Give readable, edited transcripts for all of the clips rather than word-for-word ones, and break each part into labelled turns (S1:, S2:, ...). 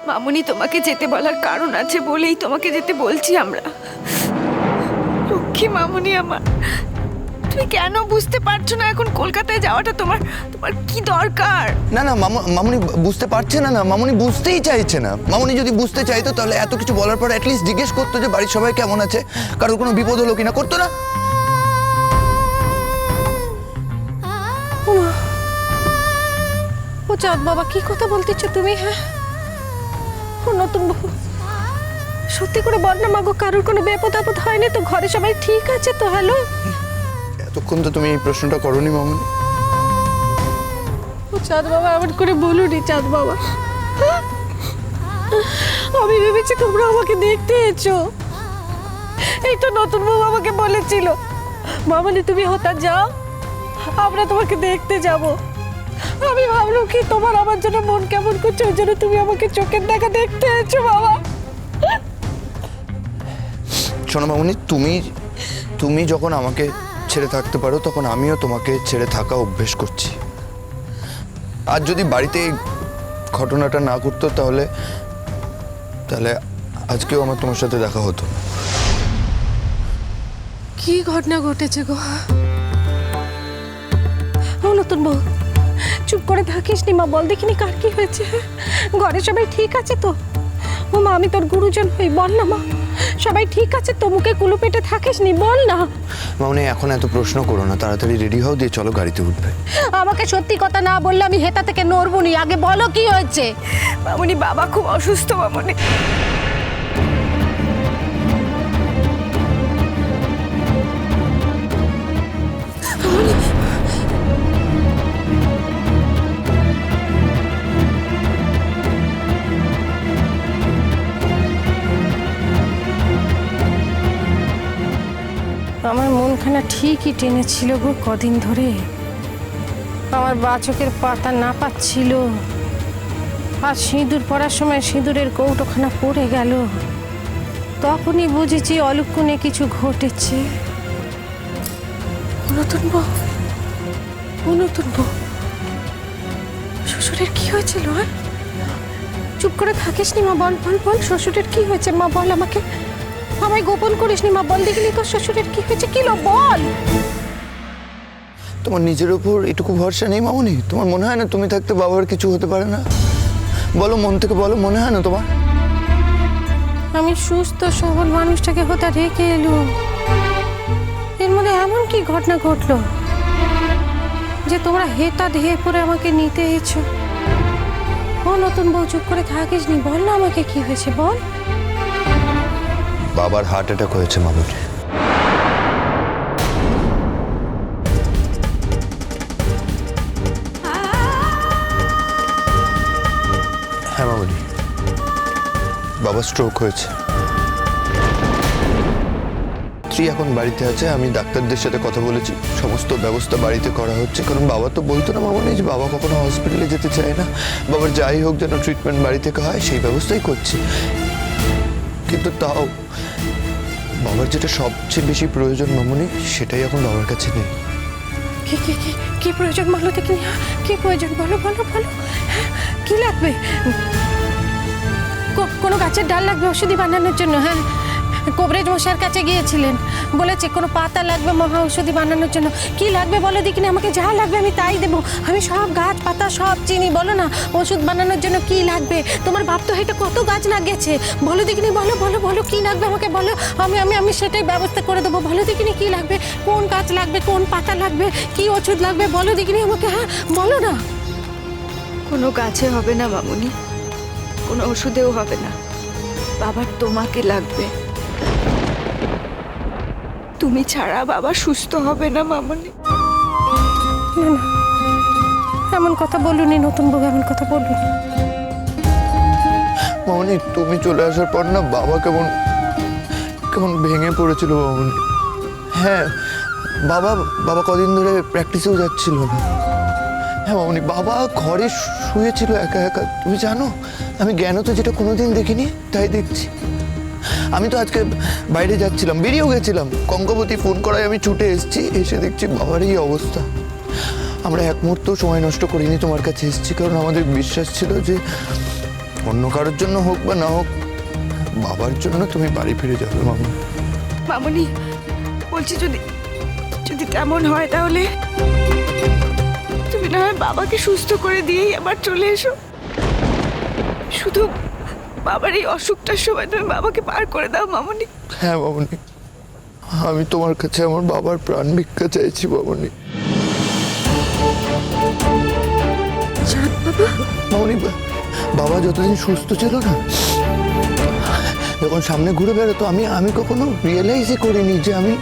S1: মামুনি তোমাকে যেতে বলার কারণ আছে বলেই তোমাকে যেতে বলছি আমরা। লক্ষ্মী মামুনি আমার, তুমি কেন বুঝতে পারছো না এখন কলকাতায় যাওয়াটা তোমার তোমার কি দরকার?
S2: না না মামুনি বুঝতে পারছে না। মামুনি বুঝতেই চাইছে না। মামুনি যদি বুঝতে চাইতো তাহলে এত কিছু বলার পর অ্যাটলিস্ট জিজ্ঞেস করতো যে বাড়ির সবাই কেমন আছে, কারোর কোনো বিপদ হলো কিনা, করতো না?
S3: ও চাঁদ বাবা, কি কথা বলতেছ তুমি? হ্যাঁ, ও নতুন বউ, সত্যি করে বল না মাগো, কারোর কোনো বিপদ আপদ হয়নি তো? ঘরে সবাই ঠিক আছে তো? হ্যালো,
S2: এতক্ষণ তো তুমি এই প্রশ্নটা করোনি মামুনি।
S3: ও চাঁদ বাবা, এমন করে বলুনি চাঁদ বাবা। আমি ভেবেছি তোমরা আমাকে দেখতে এসো। এই তো নতুন বউ আমাকে বলেছিল, মামনি তুমি হতা যাও, আমরা তোমাকে দেখতে যাব। আমি ভাবলাম কি তোমার আমার জন্য মন কেমন করছে, ওই জন্য তুমি আমাকে চোখের দেখা দেখতে এসো বাবা।
S2: শোনো মামুনি, তুমি যখন আমাকে ছেড়ে থাকতে পারো তখন আমিও তোমাকে ছেড়ে থাকা অভ্যেস করছি। আর যদি বাড়িতে এই ঘটনাটা না ঘটতো তাহলে আজকেও আমার তোমার সাথে দেখা হতো।
S3: কি ঘটনা ঘটেছে গো? ও নতুন বউ, চুপ করে থাকিস নি মা, বল দেখিনি কার কি হয়েছে? ঘরে সবাই ঠিক আছে তো? ও মা, আমি তোর গুরুজন হই, বল না মা, সবাই ঠিক আছে তো? মুখে কুলু পেটে থাকিস নি, বল না।
S2: মামুনি এখন এত প্রশ্ন করো না, তাড়াতাড়ি রেডি হও, দিয়ে চলো গাড়িতে উঠবে।
S3: আমাকে সত্যি কথা না বললে আমি হেতা থেকে নড়বো নি। আগে বলো কি হয়েছে?
S1: মামুনি বাবা খুব অসুস্থ মামুনি।
S3: আমার মনখানা ঠিকই টেনেছিল গো কদিন ধরে। আমার বাচকের পাতা না পাচ্ছিল, আর সিঁদুর পরার সময় সিঁদুরের কৌটোখানা পড়ে গেল। তখনই বুঝেছি অলক্ষণে কিছু ঘটেছে। নতুন বউ, ও নতুন বউ, শ্বশুরের কি হয়েছিল? হ্যাঁ, চুপ করে থাকিস নি মা, বল বল বল, শ্বশুরের কি হয়েছে মা, বল আমাকে। আমায় গোপন করিস নি মা, বল দেখিনি তোর শ্বশুরের কি হয়েছে, কি লো বল।
S2: তোমার নিজের উপর এটুকু ভরসা নেই মামুনি? তোমার মনে হয় না তুমি থাকতে বাবার কিছু হতে পারে না? বলো, মন থেকে বলো, মনে হয় না তোমার?
S3: আমি সুস্থ সবল মানুষটাকে হতে রেখে এলো, এর মধ্যে এমন কি ঘটনা ঘটলো যে তোমরা হেতা ধেয়ে পরে আমাকে নিতে এসেছো? ও নতুন বউ, চুপ করে থাকিস নি, বল না আমাকে কি হয়েছে, বল।
S2: বাবার হার্ট অ্যাটাক হয়েছে মামুনি। হ্যাঁ মামুনি, বাবা স্ট্রোক হয়েছে। স্ত্রী এখন বাড়িতে আছে, আমি ডাক্তারদের সাথে কথা বলেছি, সমস্ত ব্যবস্থা বাড়িতে করা হচ্ছে। কারণ বাবা তো বলতো না মামুনি যে বাবা কখনো হসপিটালে যেতে চায় না, বাবার যাই হোক যেন ট্রিটমেন্ট বাড়ি থেকে হয়, সেই ব্যবস্থাই করছি। কিন্তু তাও বাবার যেটা সবচেয়ে বেশি প্রয়োজন মামুনি, সেটাই এখন বাবার কাছে নেই।
S3: কি কি কি কি প্রয়োজন বলো দেখিনি? কি প্রয়োজন বলো বলো বলো, হ্যাঁ, কি লাগবে? কোনো গাছের ডাল লাগবে ওষুধি বানানোর জন্য? হ্যাঁ, কবরেজ মশার কাছে গিয়েছিলেন, বলেছে কোনো পাতা লাগবে মহা ঔষধি বানানোর জন্য। কি লাগবে বলো দেখিনি, আমাকে যা লাগবে আমি তাই দেবো। আমি সব গাছ পাতা সব চিনি, বলো না ওষুধ বানানোর জন্য কি লাগবে। তোমার বাপ তো এটা কত গাছ লাগিয়েছে, বলো দেখিনি, বলো বলো বলো কি লাগবে আমাকে বলো, আমি আমি আমি সেটাই ব্যবস্থা করে দেবো। বলো দেখিনি কি লাগবে, কোন গাছ লাগবে, কোন পাতা লাগবে, কি ওষুধ লাগবে, বলো দেখিনি আমাকে, হ্যাঁ বলো না।
S1: কোনো গাছে হবে না মামুনি, কোনো ওষুধেও হবে না, বাবার তোমাকে লাগবে। তুমি ছাড়া বাবা সুস্থ হবে না মামুনি।
S3: না না, এমন কথা বলুনি নতুন বউ, এমন কথা বলুনি।
S2: মামুনি তুমি চলে আসার পর না বাবা কেমন কেমন ভেঙে পড়েছিল মামুনি। হ্যাঁ, বাবা কদিন ধরে প্র্যাকটিসেও যাচ্ছিল না। হ্যাঁ মামুনি, বাবা ঘরে শুয়েছিল একা একা। তুমি জানো আমি জ্ঞান তো যেটা কোনোদিন দেখিনি তাই দেখছি। আমি তো আজকে বাইরে যাচ্ছিলাম, বেরিয়েও গেছিলাম, কঙ্কাবতী ফোন করায় আমি ছুটে এসেছি, এসে দেখছি বাবার এই অবস্থা। আমরা এক মুহূর্ত সময় নষ্ট করিনি, তোমার কাছে এসেছি, কারণ আমাদের বিশ্বাস ছিল যে অন্য কারোর জন্য হোক বা না হোক, বাবার জন্য তুমি বাড়ি ফিরে যাবে মামনি।
S1: মামুনি, বলছি যদি যদি তেমন হয় তাহলে তুমি না হয় বাবাকে সুস্থ করে দিয়েই আবার চলে এসো। শুধু বাবার এই অসুখটার সময় তুমি বাবাকে পার করে দাও মামুনি।
S2: হ্যাঁ মামনি, আমি তোমার কাছে আমার বাবার প্রাণ ভিক্ষা চাইছি মামনি। মামনি, বাবা যতদিন সুস্থ ছিল না, যখন সামনে ঘুরে বেরোতো, আমি কখনো রিয়েলাইজই করিনি যে আমি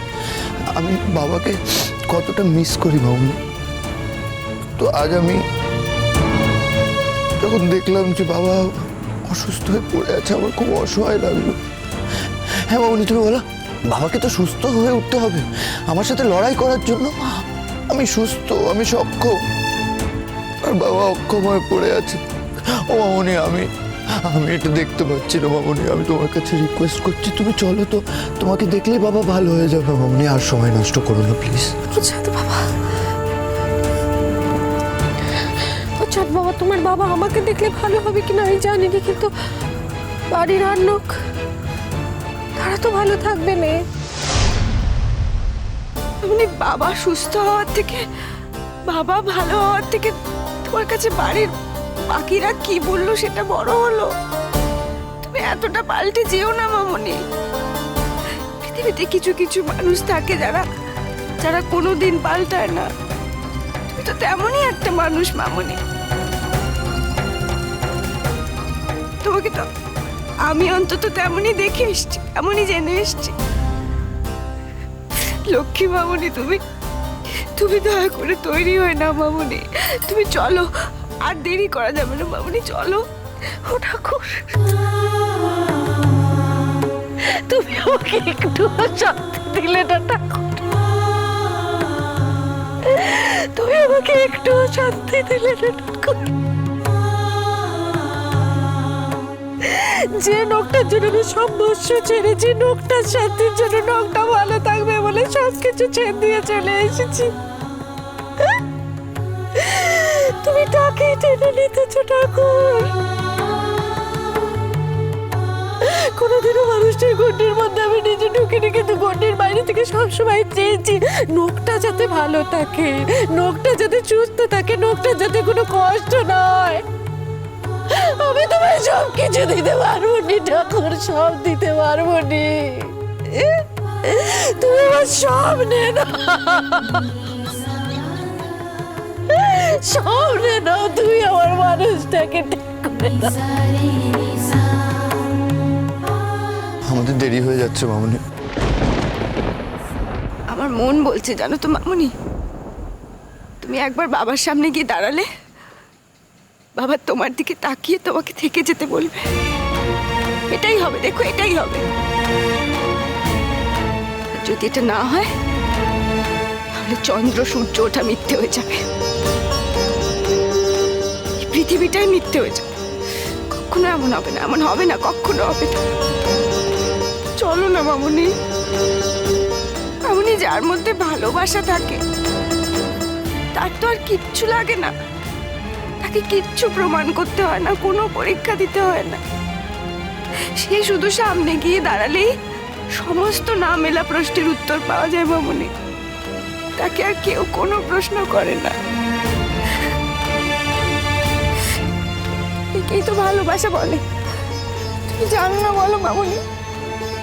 S2: বাবাকে কতটা মিস করি মামনি। তো আজ আমি যখন দেখলাম যে বাবা অসুস্থ হয়ে পড়ে আছে, আমার খুব অসহায় লাগলো। হ্যাঁ মামনি, তুমি বলো, বাবাকে তো সুস্থ হয়ে উঠতে হবে আমার সাথে লড়াই করার জন্য। আমি সুস্থ, আমি সক্ষম, আর বাবা অক্ষম হয়ে পড়ে আছে। ও মামনি, আমি এটা দেখতে পাচ্ছি না মামনি। আমি তোমার কাছে রিকোয়েস্ট করছি, তুমি চলো তো, তোমাকে দেখলেই বাবা ভালো হয়ে যাবে মামনি। আর সময় নষ্ট করো না প্লিজ।
S3: চাঁদ বাবা, ও চাঁদ বাবা, তোমার বাবা আমাকে দেখলে ভালো হবে কিনা আমি জানি না, কিন্তু বাড়ির আর লোক তারা তো ভালো থাকবে না।
S1: মামুনি, বাবা সুস্থ হওয়ার থেকে, বাবা ভালো হওয়ার থেকে তোমার কাছে বাড়ির বাকিরা কি বললো সেটা বড় হলো। তুমি এতটা পাল্টে যেও না মামুনি। পৃথিবীতে কিছু কিছু মানুষ থাকে যারা কোনোদিন পাল্টায় না। তুমি তো তেমনই একটা মানুষ মামুনি। তোমাকে তো আমি অন্তত তেমনই দেখে এসছি, এমনই জেনে এসছি। লক্ষ্মী মামুনি, তুমি দয়া করে তৈরি হয়ে না মামুনি। তুমি চলো, আর দেরি করা যাবে না মামুনি, চলো। ও ঠাকুর, তুমি আমাকে একটু শান্তি দিলে না ঠাকুর, তুমি আমাকে একটু শান্তি দিলে না ঠাকুর। যে লোকটার জন্য আমি সব বস্য ছেড়েছি, লোকটার শান্তির জন্য, লোকটা ভালো থাকবে বলে সবকিছু ছেড়ে দিয়ে চলে এসেছি, তুমি তাকে টেনে নিতেছ ঠাকুর। কোনোদিনও মানুষটার গন্ডির মধ্যে আমি নিজে ঢুকিনি, কিন্তু গন্ডির বাইরে থেকে সবসময় চেয়েছি নোকটা যাতে ভালো থাকে, নোকটা যাতে সুস্থ থাকে, নোকটা যাতে কোনো কষ্ট না হয়। আমি তোমায় সব কিছু দিতে পারবো নি ঠাকুর, সব দিতে পারবো নি। তুমি আমার সব নে না, সব নে নাও, তুমি আমার মানুষটাকে ঠিক করে দাও।
S2: আমাদের দেরি হয়ে যাচ্ছে মামনি।
S1: আমার মন বলছে জানো তো মামুনি, তুমি একবার বাবার সামনে গিয়ে দাঁড়ালে বাবা তোমার দিকে তাকিয়ে তোমাকে থেকে যেতে বলবে। এটাই হবে, দেখো এটাই হবে। যদি এটা না হয় তাহলে চন্দ্র সূর্য ওঠা মিথ্যে হয়ে যাবে, এই পৃথিবীটাই মিথ্যে হয়ে যাবে। কখনো এমন হবে না, এমন হবে না, কখনো হবে না। চলো না মামুনি। মামুনি, যার মধ্যে ভালোবাসা থাকে তার তো আর কিচ্ছু লাগে না, তাকে কিচ্ছু প্রমাণ করতে হয় না, কোনো পরীক্ষা দিতে হয় না। সে শুধু সামনে গিয়ে দাঁড়ালেই সমস্ত না মেলা প্রশ্নের উত্তর পাওয়া যায় মামুনি। তাকে আর কেউ কোনো প্রশ্ন করে না। একেই তো ভালোবাসা বলে। তুমি জানো না বলো মামুনি,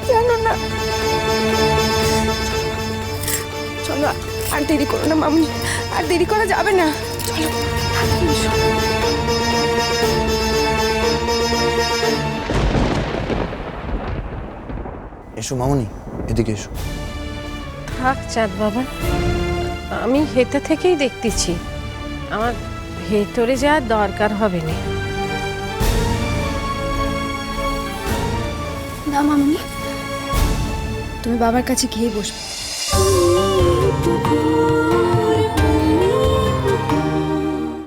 S1: জানো না? চলো, আর দেরি করো না মামুনি, আর দেরি করা যাবে না, চলো।
S2: এসো মামনি, এদিকে এসো।
S3: থাক চাঁদ বাবা, আমি হেতে থেকেই দেখতেছি, আমার ভেতরে যাওয়ার দরকার হবে না।
S1: না মামুনি, তুমি বাবার কাছে গিয়ে বসবে।